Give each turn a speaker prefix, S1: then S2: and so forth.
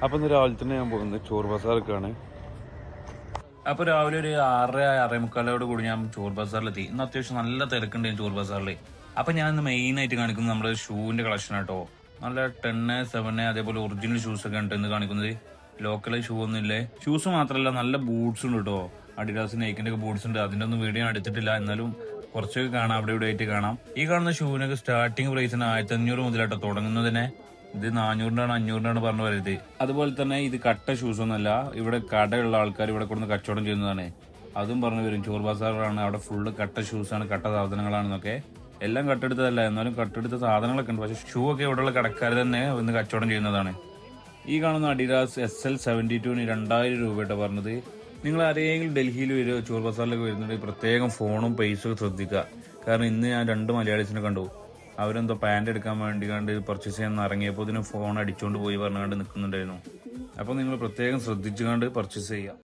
S1: അപ്പം ഇന്ന് രാവിലെ തന്നെ ഞാൻ പോകുന്നത് ചോർ ബസാർക്കാണ്.
S2: അപ്പൊ രാവിലെ ഒരു 6:30 കൂടി ഞാൻ ചോർ ബസാറിലെത്തി. ഇന്ന് അത്യാവശ്യം നല്ല തിരക്കുണ്ട് ചോർ ബസാറിൽ. അപ്പൊ ഞാൻ ഇന്ന് മെയിൻ ആയിട്ട് കാണിക്കുന്നത് നമ്മുടെ ഷൂവിന്റെ കളക്ഷൻ ആട്ടോ. നല്ല 10, 7 അതേപോലെ ഒറിജിനൽ ഷൂസ് ഒക്കെ ഉണ്ട് ഇന്ന് കാണിക്കുന്നത്. ലോക്കൽ ഷൂ ഒന്നും ഇല്ലേ. ഷൂസ് മാത്രമല്ല നല്ല ബൂട്ട്സ് ഉണ്ട് കേട്ടോ. അഡിഡാസ് നൈക്കിന്റെ ഒക്കെ ബൂട്ട്സ് ഉണ്ട്. അതിന്റെ ഒന്നും വീഡിയോ എടുത്തിട്ടില്ല, എന്നാലും കുറച്ചൊക്കെ കാണാം, അവിടെ ഇവിടെ ആയിട്ട് കാണാം. ഈ കാണുന്ന ഷൂവിനൊക്കെ സ്റ്റാർട്ടിംഗ് പ്രൈസിന് 1500 മുതലാട്ടോ തുടങ്ങുന്നതിനെ. ഇത് 400 500 പറഞ്ഞു വരുന്നത്. അതുപോലെ തന്നെ ഇത് കട്ട ഷൂസ് ഒന്നല്ല, ഇവിടെ കടയുള്ള ആൾക്കാർ ഇവിടെ കൊടുന്ന് കച്ചവടം ചെയ്യുന്നതാണ്. അതും പറഞ്ഞു വരും ചോർ ബസാറാണ്, അവിടെ ഫുള്ള് കട്ട ഷൂസാണ്, കട്ട സാധനങ്ങളാണെന്നൊക്കെ. എല്ലാം കട്ടെടുത്തതല്ല, എന്നാലും കട്ടെടുത്ത സാധനങ്ങളൊക്കെ ഉണ്ട്. പക്ഷെ ഷൂ ഒക്കെ ഇവിടെയുള്ള കടക്കാർ തന്നെ വന്ന് കച്ചവടം ചെയ്യുന്നതാണ്. ഈ കാണുന്ന അഡിഡാസ് SL 72 2000 രൂപയായിട്ട് പറഞ്ഞത്. നിങ്ങൾ ആരെങ്കിലും ഡൽഹിയിൽ വരുമോ ചോർ ബസാറിലേക്ക് വരുന്നുണ്ടെങ്കിൽ പ്രത്യേകം ഫോണും പൈസയും ശ്രദ്ധിക്കുക. കാരണം ഇന്ന് ഞാൻ 2 മലയാളീസിനെ കണ്ടു. അവരെന്തോ പാൻറ് എടുക്കാൻ വേണ്ടി കണ്ട് പർച്ചേസ് ചെയ്യാൻ ഇറങ്ങിയപ്പോൾ ഇതിന് ഫോൺ അടിച്ചുകൊണ്ട് പോയി പറഞ്ഞുകൊണ്ട് നിൽക്കുന്നുണ്ടായിരുന്നു. അപ്പോൾ നിങ്ങൾ പ്രത്യേകം ശ്രദ്ധിച്ചുകൊണ്ട് പർച്ചേസ് ചെയ്യുക.